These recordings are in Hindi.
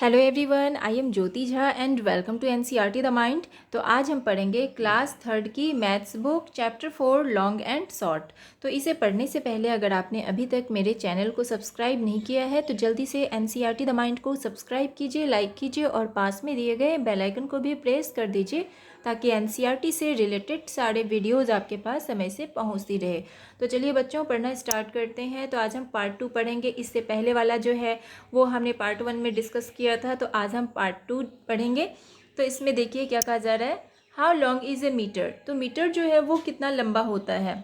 Hello everyone, I am Jyoti Jha and welcome to NCERT the mind. तो आज हम पढ़ेंगे क्लास थर्ड की maths book chapter 4 long and short. तो इसे पढ़ने से पहले अगर आपने अभी तक मेरे चैनल को सब्सक्राइब नहीं किया है तो जल्दी से एनसीईआरटी द माइंड को सब्सक्राइब कीजिए, लाइक कीजिए और पास में दिए गए बेल आइकन को भी प्रेस कर दीजिए ताकि एनसीईआरटी से रिलेटेड सारे वीडियोज़ आपके पास समय से पहुँचती रहे। तो चलिए बच्चों, पढ़ना स्टार्ट करते हैं। तो आज हम पार्ट 2 पढ़ेंगे। इससे पहले वाला जो है वो हमने पार्ट 1 में डिस्कस किया था, तो आज हम पार्ट 2 पढ़ेंगे। तो इसमें देखिए क्या कहा जा रहा है, how long is a metre. तो मीटर जो है वो कितना लंबा होता है।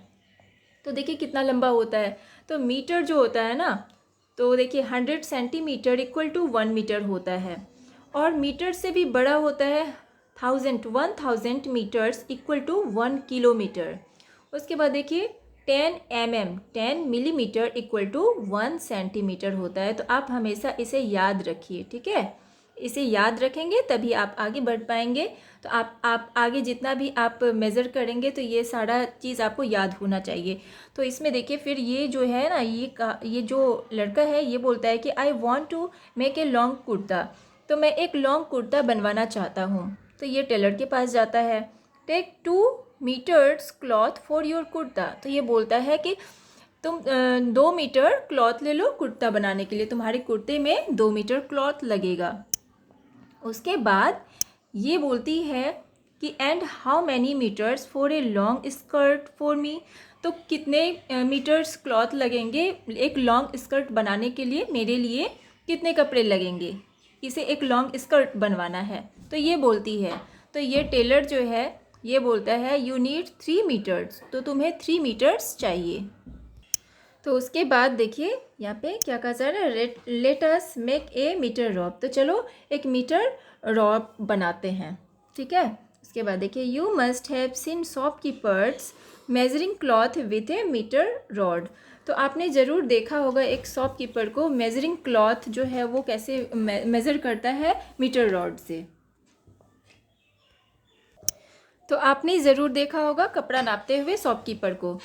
तो देखिए कितना लंबा होता है। तो मीटर जो होता है ना, तो देखिए 100 सेंटीमीटर इक्वल टू 1 मीटर होता है। और मीटर से भी बड़ा होता है 1000 मीटर्स इक्वल टू 1 किलोमीटर। उसके बाद देखिए 10 मिलीमीटर इक्वल टू 1 सेंटीमीटर होता है। तो आप हमेशा इसे याद रखिए, ठीक है। इसे याद रखेंगे तभी आप आगे बढ़ पाएंगे। तो आप आगे जितना भी आप मेज़र करेंगे तो ये सारा चीज़ आपको याद होना चाहिए। तो इसमें देखिए फिर ये जो है ना, ये जो लड़का है ये बोलता है कि I want to make a long kurta. तो मैं एक लॉन्ग कुर्ता बनवाना चाहता हूँ। तो ये टेलर के पास जाता है। Take 2 metres cloth for your kurta. तो ये बोलता है कि तुम 2 मीटर क्लॉथ ले लो कुर्ता बनाने के लिए, तुम्हारे कुर्ते में 2 मीटर क्लॉथ लगेगा। उसके बाद ये बोलती है कि and how many metres for a long skirt for me. तो कितने मीटर्स क्लॉथ लगेंगे एक लॉन्ग स्कर्ट बनाने के लिए, मेरे लिए कितने कपड़े लगेंगे, इसे एक लॉन्ग स्कर्ट बनवाना है। तो ये बोलती है, तो ये टेलर जो है ये बोलता है यू नीड 3 मीटर्स। तो तुम्हें 3 मीटर्स चाहिए। तो उसके बाद देखिए यहाँ पे क्या कहा जा रहा है, let us make a metre rope. तो चलो एक मीटर रॉप बनाते हैं, ठीक है। उसके बाद देखिए you must have seen shopkeepers measuring cloth with a metre rod. तो आपने ज़रूर देखा होगा एक शॉपकीपर को मेजरिंग क्लॉथ जो है वो कैसे मेज़र करता है, मीटर रॉड से। तो आपने ज़रूर देखा होगा कपड़ा नापते हुए शॉपकीपर को,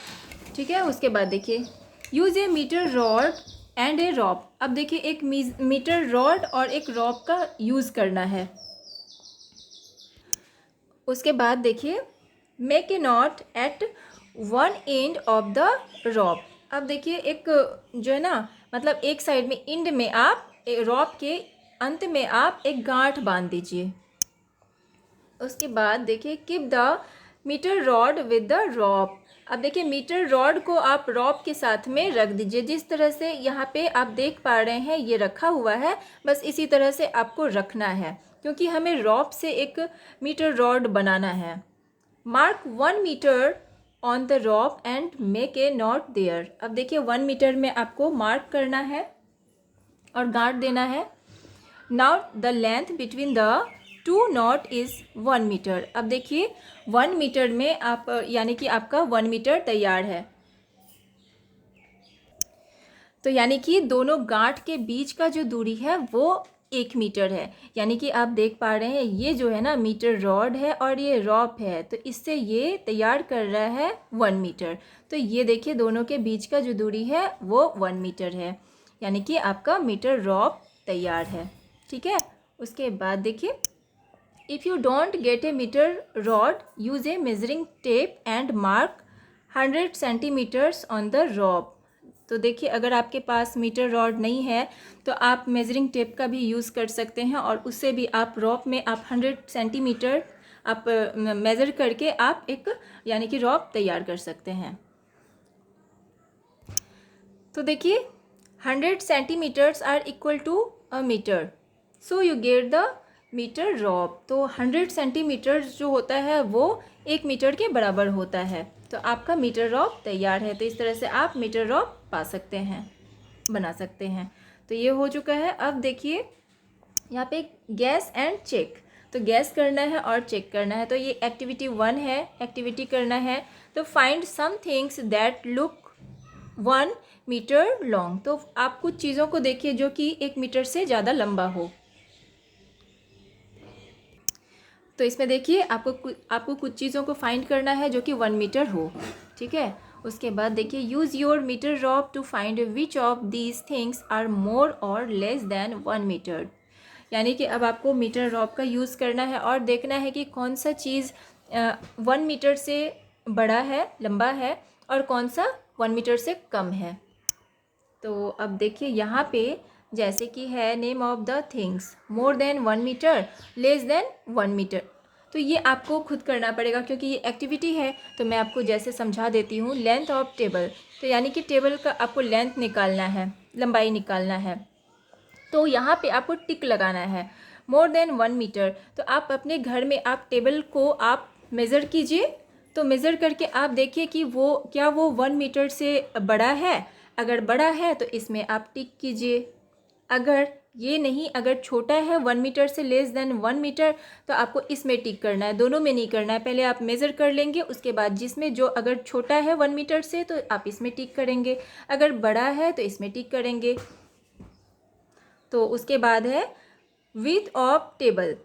ठीक है। उसके बाद देखिए use a metre rod and a rope. अब देखिए एक मीटर रॉड और एक रॉप का यूज़ करना है। उसके बाद देखिए make a knot at one end of the rope. अब देखिए एक जो है ना, मतलब एक साइड में एंड में आप रॉप के अंत में आप एक गांठ बांध दीजिए। उसके बाद देखिए keep the metre rod with the rope. अब देखिए मीटर रॉड को आप रॉप के साथ में रख दीजिए, जिस तरह से यहाँ पे आप देख पा रहे हैं ये रखा हुआ है, बस इसी तरह से आपको रखना है क्योंकि हमें रॉप से एक मीटर रॉड बनाना है। Mark 1 metre on the rope and make a knot there. अब देखिए 1 मीटर में आपको मार्क करना है और गांठ देना है। Now the length between the 2 knot is 1 metre. अब देखिए 1 मीटर में आप यानी कि आपका 1 मीटर तैयार है। तो यानी कि दोनों गांठ के बीच का जो दूरी है वो 1 मीटर है। यानी कि आप देख पा रहे हैं ये जो है ना मीटर रॉड है और ये रॉप है, तो इससे ये तैयार कर रहा है 1 मीटर। तो ये देखिए दोनों के बीच का जो दूरी है वो 1 मीटर है, यानी कि आपका मीटर रॉप तैयार है, ठीक है। उसके बाद देखिए if you don't get a metre rod use a measuring tape and mark 100 centimetres on the rope. तो देखिए अगर आपके पास मीटर रॉड नहीं है तो आप मेजरिंग टेप का भी यूज़ कर सकते हैं और उससे भी आप रॉप में आप 100 सेंटीमीटर आप मेज़र करके आप एक यानी कि रॉप तैयार कर सकते हैं। तो देखिए 100 centimetres are equal to a metre, so you get the metre rope. तो 100 सेंटीमीटर जो होता है वो 1 मीटर के बराबर होता है। तो आपका मीटर रॉप तैयार है। तो इस तरह से आप मीटर रॉप पा सकते हैं, बना सकते हैं। तो ये हो चुका है। अब देखिए यहाँ पे गैस एंड चेक। तो गैस करना है और चेक करना है। तो ये एक्टिविटी 1 है, एक्टिविटी करना है। तो find some things that look 1 metre long. तो आप कुछ चीज़ों को देखिए जो कि 1 मीटर से ज़्यादा लंबा हो। तो इसमें देखिए आपको कुछ चीज़ों को फाइंड करना है जो कि 1 मीटर हो, ठीक है। उसके बाद देखिए use your metre rope to find which of these things are more or less than 1 metre. यानी कि अब आपको मीटर रॉब का यूज़ करना है और देखना है कि कौन सा चीज़ 1 मीटर से बड़ा है, लंबा है, और कौन सा 1 मीटर से कम है। तो अब देखिए यहाँ पे जैसे कि है name of the things, more than 1 metre, less than 1 metre. तो ये आपको खुद करना पड़ेगा क्योंकि ये एक्टिविटी है। तो मैं आपको जैसे समझा देती हूँ। लेंथ ऑफ टेबल, तो यानी कि टेबल का आपको लेंथ निकालना है, लंबाई निकालना है। तो यहाँ पे आपको टिक लगाना है। मोर देन 1 मीटर, तो आप अपने घर में आप टेबल को आप मेज़र कीजिए। तो मेज़र करके आप देखिए कि वो क्या वो 1 मीटर से बड़ा है। अगर बड़ा है तो इसमें आप टिक कीजिए। अगर ये नहीं, अगर छोटा है 1 मीटर से लेस देन 1 मीटर, तो आपको इसमें टिक करना है, दोनों में नहीं करना है। पहले आप मेज़र कर लेंगे, उसके बाद जिसमें जो अगर छोटा है 1 मीटर से तो आप इसमें टिक करेंगे, अगर बड़ा है तो इसमें टिक करेंगे। तो उसके बाद है विड्थ ऑफ टेबल,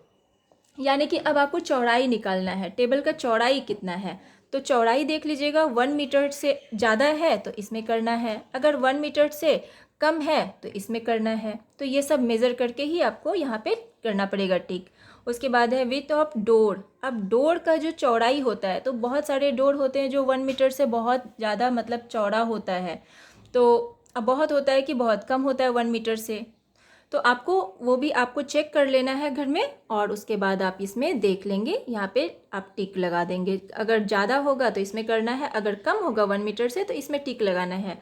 यानी कि अब आपको चौड़ाई निकालना है। टेबल का चौड़ाई कितना है, तो चौड़ाई देख लीजिएगा। 1 मीटर से ज़्यादा है तो इसमें करना है, अगर 1 मीटर से कम है तो इसमें करना है। तो ये सब मेज़र करके ही आपको यहाँ पे करना पड़ेगा टिक। उसके बाद है विड्थ ऑफ डोर। अब डोर का जो चौड़ाई होता है, तो बहुत सारे डोर होते हैं जो 1 मीटर से बहुत ज़्यादा मतलब चौड़ा होता है। तो अब बहुत होता है कि बहुत कम होता है 1 मीटर से। तो आपको वो भी आपको चेक कर लेना है घर में, और उसके बाद आप इसमें देख लेंगे, यहाँ पे आप टिक लगा देंगे। अगर ज़्यादा होगा तो इसमें करना है, अगर कम होगा 1 मीटर से तो इसमें टिक लगाना है।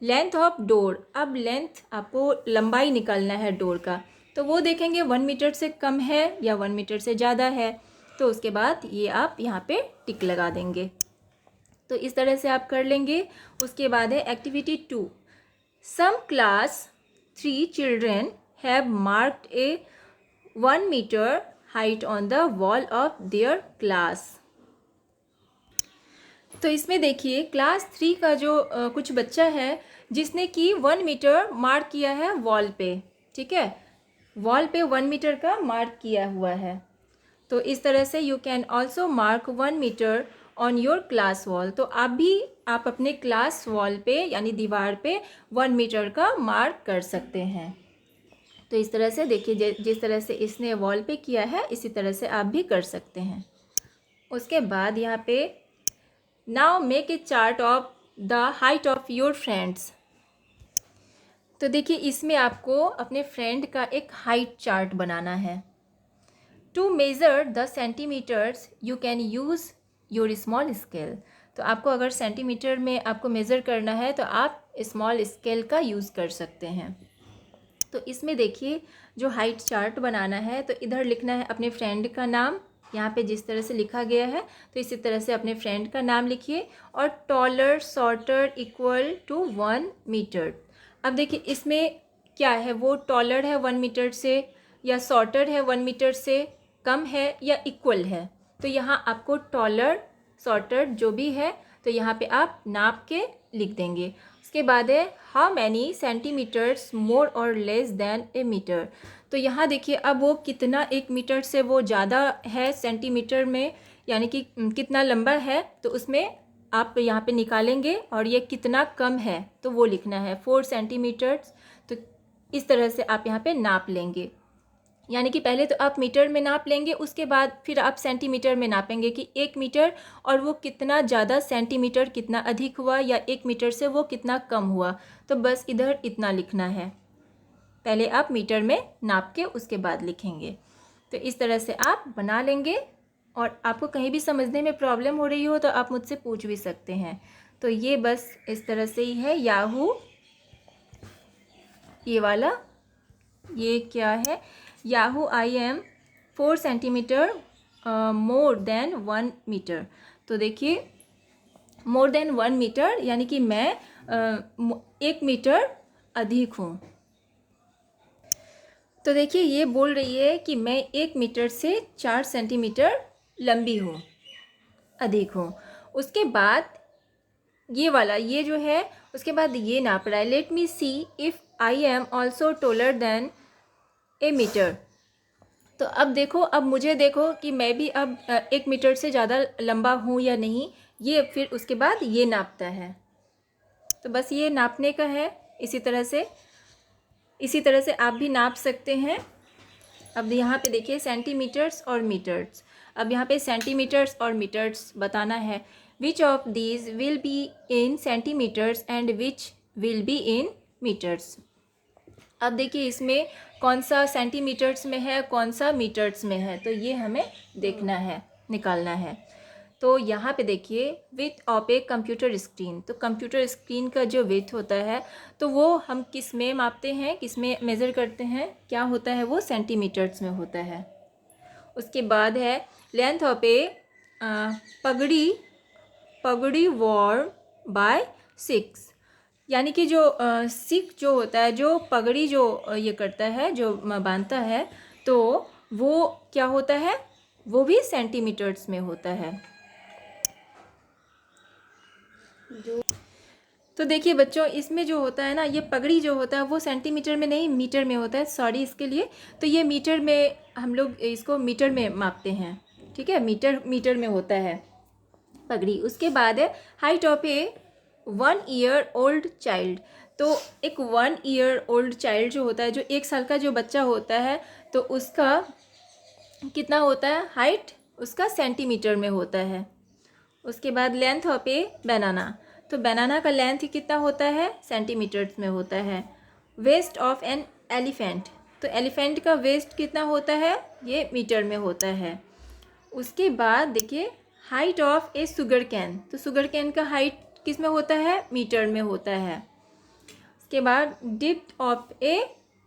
लेंथ ऑफ डोर, अब लेंथ आपको लंबाई निकालना है डोर का। तो वो देखेंगे 1 मीटर से कम है या 1 मीटर से ज़्यादा है, तो उसके बाद ये आप यहाँ पे टिक लगा देंगे। तो इस तरह से आप कर लेंगे। उसके बाद है activity 2। Some class 3 children have marked a 1 meter height on the wall of their class। तो इसमें देखिए क्लास 3 का जो कुछ बच्चा है जिसने कि 1 मीटर मार्क किया है वॉल पे, ठीक है, वॉल पे 1 मीटर का मार्क किया हुआ है। तो इस तरह से you can also mark 1 metre on your class wall. तो आप अपने क्लास वॉल पे यानी दीवार पे 1 मीटर का मार्क कर सकते हैं। तो इस तरह से देखिए जिस तरह से इसने वॉल पे किया है इसी तरह से आप भी कर सकते हैं। उसके बाद यहाँ पे now make a chart of the height of your friends. तो देखिए इसमें आपको अपने फ्रेंड का एक हाइट चार्ट बनाना है। To measure the centimetres you can use your small scale. तो आपको अगर सेंटीमीटर में आपको मेज़र करना है तो आप स्मॉल स्केल का यूज़ कर सकते हैं। तो इसमें देखिए जो हाइट चार्ट बनाना है तो इधर लिखना है अपने फ्रेंड का नाम, यहाँ पे जिस तरह से लिखा गया है तो इसी तरह से अपने फ्रेंड का नाम लिखिए, और taller shorter equal to 1 metre. अब देखिए इसमें क्या है, वो टॉलर है 1 मीटर से या शॉर्टर है 1 मीटर से कम है या इक्वल है। तो यहाँ आपको टॉलर शॉर्टर जो भी है तो यहाँ पे आप नाप के लिख देंगे। उसके बाद है how many centimetres more or less then a metre. तो यहाँ देखिए अब वो कितना 1 मीटर से वो ज़्यादा है सेंटीमीटर में, यानी कि कितना लंबा है, तो उसमें आप यहाँ पे निकालेंगे, और ये कितना कम है तो वो लिखना है 4 सेंटीमीटर्स। तो इस तरह से आप यहाँ पे नाप लेंगे, यानी कि पहले तो आप मीटर में नाप लेंगे, उसके बाद फिर आप सेंटीमीटर में नापेंगे कि 1 मीटर और वो कितना ज़्यादा सेंटीमीटर कितना अधिक हुआ या 1 मीटर से वो कितना कम हुआ। तो बस इधर इतना लिखना है, पहले आप मीटर में नाप के उसके बाद लिखेंगे। तो इस तरह से आप बना लेंगे, और आपको कहीं भी समझने में प्रॉब्लम हो रही हो तो आप मुझसे पूछ भी सकते हैं। तो ये बस इस तरह से ही है। याहू, ये वाला, ये क्या है, yahoo I am 4 centimetre more than 1 metre. तो देखिए मोर देन 1 मीटर यानी कि मैं 1 मीटर अधिक हूँ। तो देखिए ये बोल रही है कि मैं 1 मीटर से 4 सेंटीमीटर लंबी हूँ, अधिक हूँ। उसके बाद ये वाला, ये जो है, उसके बाद ये नाप रहा है, let me see if I am also taller than a metre. तो अब देखो, अब मुझे देखो कि मैं भी अब 1 मीटर से ज़्यादा लंबा हूँ या नहीं, ये फिर उसके बाद ये नापता है। तो बस ये नापने का है। इसी तरह से आप भी नाप सकते हैं। अब यहाँ पे देखिए सेंटीमीटर्स और मीटर्स। अब यहाँ पे सेंटीमीटर्स और मीटर्स बताना है। Which of these will be in centimetres and which will be in metres. अब देखिए इसमें कौन सा सेंटीमीटर्स में है, कौन सा मीटर्स में है, तो ये हमें देखना है, निकालना है। तो यहाँ पे देखिए width of a computer screen, तो कंप्यूटर स्क्रीन का जो विथ होता है तो वो हम किस में मापते हैं, किस में मेज़र करते हैं, क्या होता है वो सेंटीमीटर्स में होता है। उसके बाद है लेंथ ऑफ ए पगड़ी वॉर बाय 6, यानी कि जो सिख जो होता है, जो पगड़ी जो ये करता है, जो बांधता है, तो वो क्या होता है, वो भी सेंटीमीटर्स में होता है। तो देखिए बच्चों, इसमें जो होता है ना, ये पगड़ी जो होता है वो सेंटीमीटर में नहीं मीटर में होता है, सॉरी इसके लिए। तो ये मीटर में, हम लोग इसको मीटर में मापते हैं, ठीक है, मीटर में होता है पगड़ी। उसके बाद है height of A 1 year old child. तो एक 1 ईयर ओल्ड चाइल्ड जो होता है, जो 1 साल का जो बच्चा होता है, तो उसका कितना होता है हाइट, उसका सेंटीमीटर में होता है। उसके बाद लेंथ ऑफ ए बनाना, तो बनाना का लेंथ कितना होता है, सेंटीमीटर्स में होता है। वेस्ट ऑफ एन एलिफेंट, तो एलिफेंट का वेस्ट कितना होता है, ये मीटर में होता है। उसके बाद देखिए height of A sugar cane, तो शुगर कैन का हाइट किस में होता है, मीटर में होता है। उसके बाद डिप्थ ऑफ ए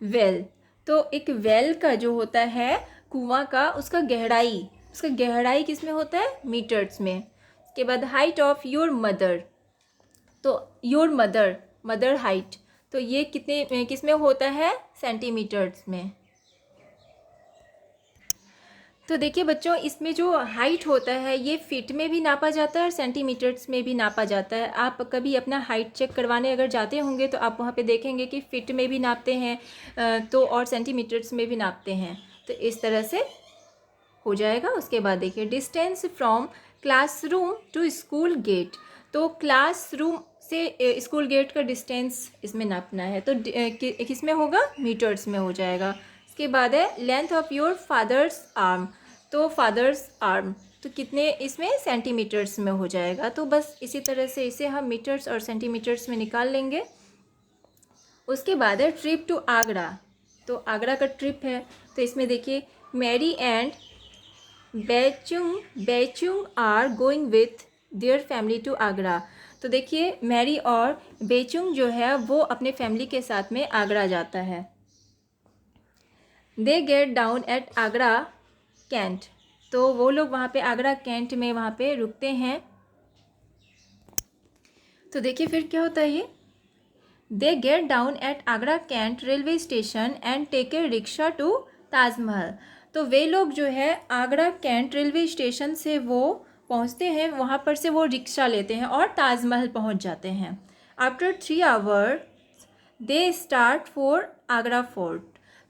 वेल, तो एक वेल का जो होता है कुआं का, उसका गहराई किस में होता है, मीटर्स में। उसके बाद हाइट ऑफ योर मदर, तो योर मदर हाइट, तो ये कितने किस में होता है, सेंटीमीटर्स में। तो देखिए बच्चों, इसमें जो हाइट होता है ये फीट में भी नापा जाता है और सेंटीमीटर्स में भी नापा जाता है। आप कभी अपना हाइट चेक करवाने अगर जाते होंगे तो आप वहाँ पे देखेंगे कि फीट में भी नापते हैं तो और सेंटीमीटर्स में भी नापते हैं। तो इस तरह से हो जाएगा। उसके बाद देखिए distance from classroom to school gate, तो क्लासरूम से स्कूल गेट का डिस्टेंस इसमें नापना है, तो किस में होगा, मीटर्स में हो जाएगा। उसके बाद है length of your fathers arm, तो फादर्स आर्म तो कितने इसमें सेंटीमीटर्स में हो जाएगा। तो बस इसी तरह से इसे हम मीटर्स और सेंटीमीटर्स में निकाल लेंगे। उसके बाद है ट्रिप टू आगरा, तो आगरा का ट्रिप है, तो इसमें देखिए Mary and Bechung are going with their family to Agra, तो देखिए मैरी और बेचुंग जो है वो अपने फैमिली के साथ में आगरा जाता है। They get down at Agra Cantt, तो वो लोग वहाँ पे आगरा कैंट में वहाँ पे रुकते हैं। तो देखिए फिर क्या होता है ये, they get down at Agra Cantt railway station and take a rickshaw to Taj Mahal, तो वे लोग जो है आगरा कैंट रेलवे स्टेशन से वो पहुँचते हैं, वहाँ पर से वो रिक्शा लेते हैं और ताजमहल पहुँच जाते हैं। After 3 hours they start for Agra fort,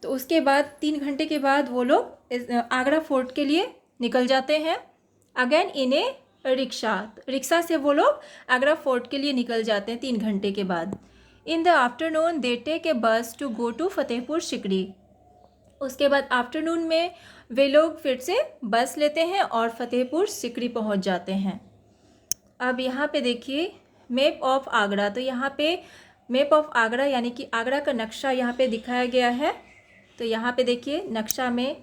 तो उसके बाद 3 घंटे के बाद वो लोग आगरा फोर्ट के लिए निकल जाते हैं। अगेन इन ए रिक्शा से वो लोग आगरा फोर्ट के लिए निकल जाते हैं 3 घंटे के बाद। In the afternoon they take a bus to go to Fatehpur Sikri, उसके बाद आफ्टरनून में वे लोग फिर से बस लेते हैं और फतेहपुर सिकरी पहुंच जाते हैं। अब यहाँ पे देखिए मैप ऑफ आगरा, तो यहाँ पे मैप ऑफ आगरा यानी कि आगरा का नक्शा यहाँ पे दिखाया गया है। तो यहाँ पे देखिए नक्शा में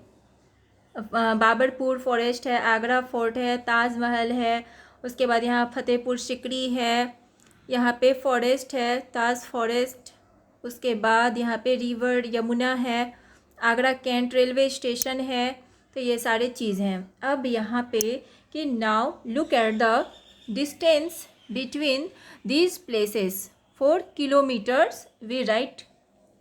बाबरपुर फॉरेस्ट है, आगरा फोर्ट है, ताजमहल है, उसके बाद यहाँ फतेहपुर सिकरी है, यहाँ पे फॉरेस्ट है, ताज फॉरेस्ट, उसके बाद यहाँ पे रिवर यमुना है, आगरा कैंट रेलवे स्टेशन है, तो ये सारे चीज़ हैं। अब यहाँ पे कि now look at the distance between these places 4 kilometres, we write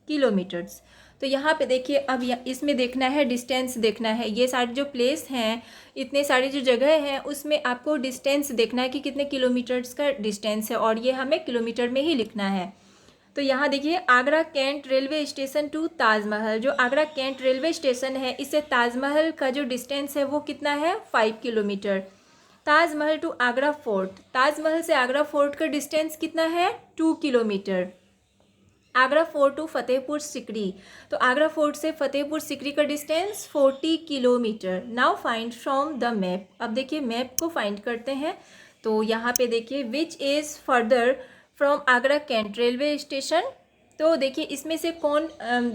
kilometres, तो यहाँ पे देखिए अब इसमें देखना है डिस्टेंस देखना है, ये सारे जो प्लेस हैं, इतने सारी जो जगह हैं उसमें आपको डिस्टेंस देखना है कि कितने किलोमीटर्स का डिस्टेंस है, और ये हमें किलोमीटर में ही लिखना है। तो यहाँ देखिए Agra Cantt railway station to Taj Mahal, जो आगरा कैंट रेलवे स्टेशन है इससे ताजमहल का जो डिस्टेंस है वो कितना है, 5 kilometre. Taj Mahal to Agra Fort, Taj Mahal से आगरा फोर्ट का डिस्टेंस कितना है, 2 kilometre. Agra Fort to Fatehpur Sikri. तो आगरा फोर्ट से फतेहपुर सिकरी का distance 40 kilometre. Now find from the map. अब देखिए मैप को फाइंड करते हैं। तो यहाँ पे देखिए which is farther from Agra Cantt railway station. तो देखिए इसमें से कौन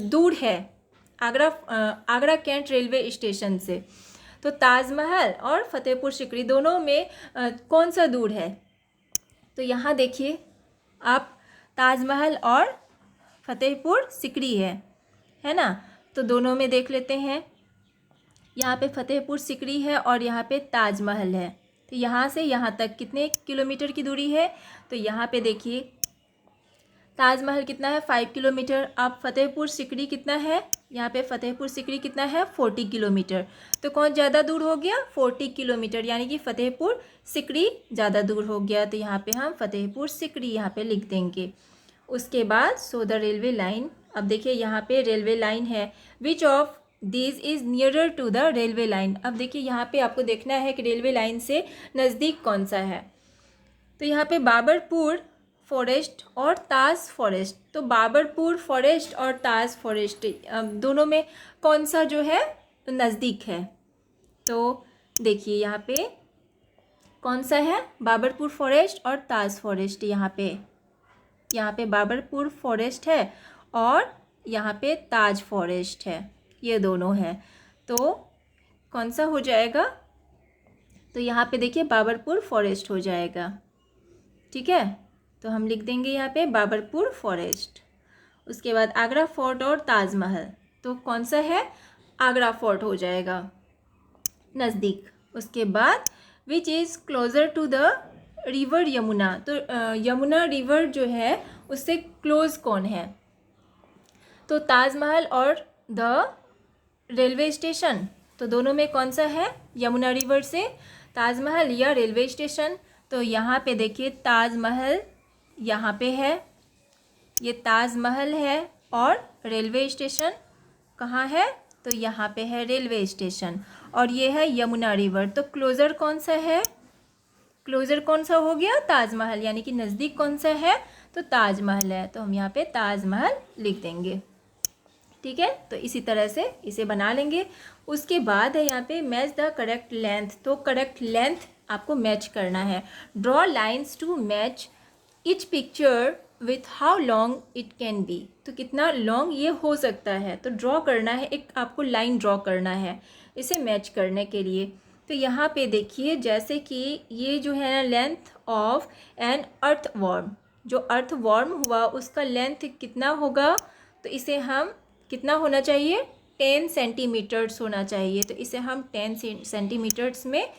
दूर है आगरा कैंट रेलवे स्टेशन से। तो ताजमहल और फतेहपुर सिकरी दोनों में कौन सा दूर है। तो यहाँ देखिए आप ताजमहल और फतेहपुर सिकरी है ना। तो दोनों में देख लेते हैं। यहाँ पे फतेहपुर सिकरी है और यहाँ पे ताजमहल है। तो यहाँ से यहाँ तक कितने किलोमीटर की दूरी है। तो यहाँ पे देखिए ताजमहल कितना है 5 किलोमीटर। अब फतेहपुर सिकरी कितना है, यहाँ पे फतेहपुर सिकरी कितना है 40 किलोमीटर। तो कौन ज़्यादा दूर हो गया 40 किलोमीटर, यानी कि फतेहपुर सिकरी ज़्यादा दूर हो गया। तो यहाँ पे हम फतेहपुर सिकरी यहाँ पे लिख देंगे। उसके बाद सो द रेलवे लाइन। अब देखिए यहाँ पे रेलवे लाइन है। Which of this is nearer to the railway line. अब देखिए यहाँ पे आपको देखना है कि रेलवे लाइन से नज़दीक कौन सा है। तो यहाँ पे बाबरपुर फॉरेस्ट और ताज फॉरेस्ट। तो बाबरपुर फॉरेस्ट और ताज फॉरेस्ट दोनों में कौन सा जो है नज़दीक है। तो देखिए यहाँ पे कौन सा है बाबरपुर फॉरेस्ट और ताज फॉरेस्ट। यहाँ पे बाबरपुर फॉरेस्ट है और यहाँ पे ताज फॉरेस्ट है, ये दोनों है। तो कौन सा हो जाएगा। तो यहाँ पे देखिए बाबरपुर फॉरेस्ट हो जाएगा। ठीक है, तो हम लिख देंगे यहाँ पे बाबरपुर फॉरेस्ट। उसके बाद आगरा फोर्ट और ताजमहल। तो कौन सा है आगरा फोर्ट हो जाएगा नज़दीक। उसके बाद which is closer to the river Yamuna. तो यमुना रिवर जो है उससे क्लोज़ कौन है। तो ताजमहल और द रेलवे स्टेशन। तो दोनों में कौन सा है यमुना रिवर से ताजमहल या रेलवे स्टेशन। तो यहाँ पे देखिए ताजमहल यहाँ पे है, ये ताजमहल है और रेलवे स्टेशन कहाँ है। तो यहाँ पे है रेलवे स्टेशन और ये है यमुना रिवर। तो क्लोज़र कौन सा है, क्लोज़र कौन सा हो गया ताजमहल, यानी कि नज़दीक कौन सा है तो ताजमहल है। तो हम यहाँ पे ताजमहल लिख देंगे। ठीक है, तो इसी तरह से इसे बना लेंगे। उसके बाद है यहाँ पे मैच द करेक्ट लेंथ। तो करेक्ट लेंथ आपको मैच करना है। Draw lines to match each picture with how long it can be. तो कितना लॉन्ग ये हो सकता है, तो ड्रॉ करना है, एक आपको लाइन ड्रॉ करना है इसे मैच करने के लिए। तो यहाँ पे देखिए जैसे कि ये जो है ना length of an earthworm, जो अर्थ वॉर्म हुआ उसका लेंथ कितना होगा। तो इसे हम कितना होना चाहिए 10 सेंटीमीटर्स होना चाहिए। तो इसे हम 10 सेंटीमीटर्स में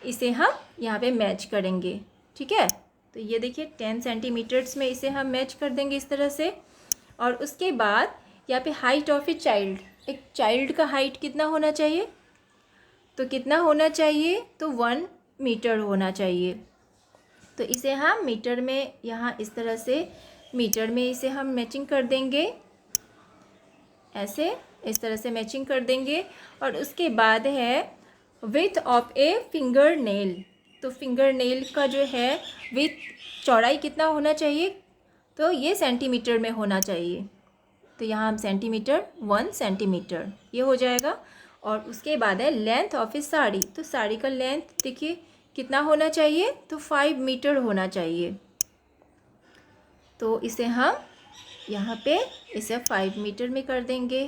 इसे हम यहाँ पे मैच करेंगे। ठीक है, तो ये देखिए 10 सेंटीमीटर्स में इसे हम मैच कर देंगे इस तरह से। और उसके बाद यहाँ पे हाइट ऑफ ए चाइल्ड, एक चाइल्ड का हाइट कितना होना चाहिए। तो कितना होना चाहिए तो 1 मीटर होना चाहिए। तो इसे हम मीटर में यहाँ इस तरह से मीटर में इसे हम मैचिंग कर देंगे, ऐसे इस तरह से मैचिंग कर देंगे। और उसके बाद है width of a finger nail. तो फिंगर नेल का जो है विथ चौड़ाई कितना होना चाहिए, तो ये सेंटीमीटर में होना चाहिए। तो यहाँ हम सेंटीमीटर 1 सेंटीमीटर ये हो जाएगा। और उसके बाद है लेंथ ऑफ ए साड़ी। तो साड़ी का लेंथ देखिए कितना होना चाहिए तो 5 मीटर होना चाहिए। तो इसे हम यहाँ पे इसे 5 मीटर में कर देंगे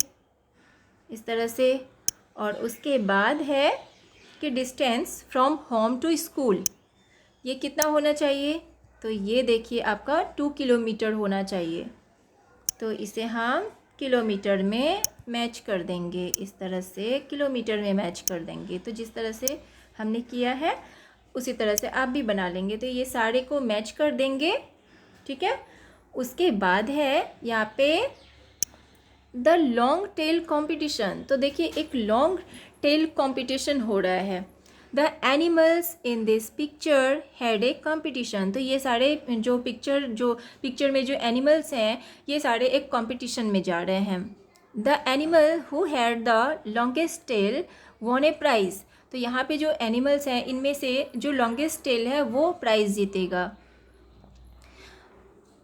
इस तरह से। और उसके बाद है कि distance from home to school, ये कितना होना चाहिए। तो ये देखिए आपका 2 किलोमीटर होना चाहिए। तो इसे हम किलोमीटर में मैच कर देंगे, इस तरह से किलोमीटर में मैच कर देंगे। तो जिस तरह से हमने किया है उसी तरह से आप भी बना लेंगे। तो ये सारे को मैच कर देंगे। ठीक है, उसके बाद है यहाँ पे द लॉन्ग टेल कंपटीशन। तो देखिए एक लॉन्ग टेल कंपटीशन हो रहा है। The animals in this picture had a competition. तो ये सारे जो पिक्चर में जो एनिमल्स हैं ये सारे एक कंपटीशन में जा रहे हैं। The animal who had the longest tail won a prize. तो यहाँ पे जो एनिमल्स हैं इनमें से जो लॉन्गेस्ट टेल है वो प्राइज़ जीतेगा।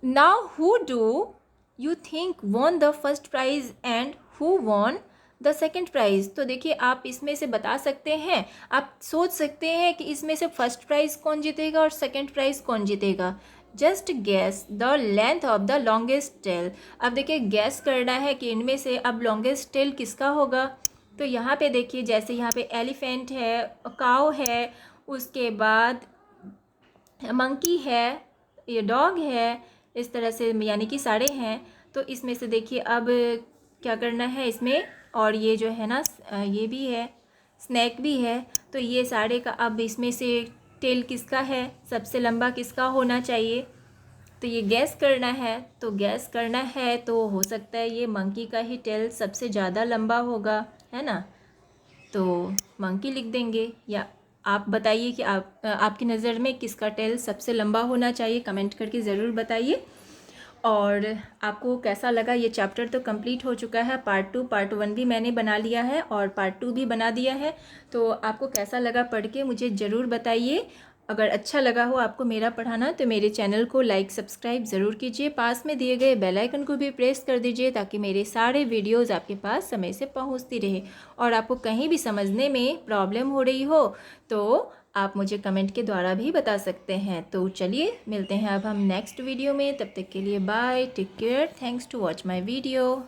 Now who do you think won the first prize and who won the second price. तो देखिए आप इसमें से बता सकते हैं, आप सोच सकते हैं कि इसमें से फर्स्ट प्राइज़ कौन जीतेगा और सेकेंड प्राइज़ कौन जीतेगा। Just guess the length of the longest tail. अब देखिए गैस करना है कि इनमें से अब लॉन्गेस्ट टेल किसका होगा। तो यहाँ पे देखिए जैसे यहाँ पे एलिफेंट है, काऊ है, उसके बाद मंकी है, ये डॉग है, इस तरह से यानी कि सारे हैं। तो इसमें से देखिए अब क्या करना है इसमें, और ये जो है ना ये भी है, स्नैक भी है। तो ये सारे का अब इसमें से टेल किसका है, सबसे लंबा किसका होना चाहिए, तो ये गैस करना है। तो गैस करना है तो हो सकता है ये मंकी का ही टेल सबसे ज़्यादा लंबा होगा, है ना। तो मंकी लिख देंगे, या आप बताइए कि आपकी नज़र में किसका टेल सबसे लंबा होना चाहिए, कमेंट करके ज़रूर बताइए। और आपको कैसा लगा, ये चैप्टर तो कंप्लीट हो चुका है, पार्ट 2 पार्ट 1 भी मैंने बना लिया है और पार्ट 2 भी बना दिया है। तो आपको कैसा लगा पढ़ के मुझे ज़रूर बताइए। अगर अच्छा लगा हो आपको मेरा पढ़ाना तो मेरे चैनल को लाइक सब्सक्राइब ज़रूर कीजिए, पास में दिए गए बेल आइकन को भी प्रेस कर दीजिए ताकि मेरे सारे वीडियोज़ आपके पास समय से पहुंचती रहे। और आपको कहीं भी समझने में प्रॉब्लम हो रही हो तो आप मुझे कमेंट के द्वारा भी बता सकते हैं। तो चलिए मिलते हैं अब हम नेक्स्ट वीडियो में, तब तक के लिए bye, take care, thanks to watch my video.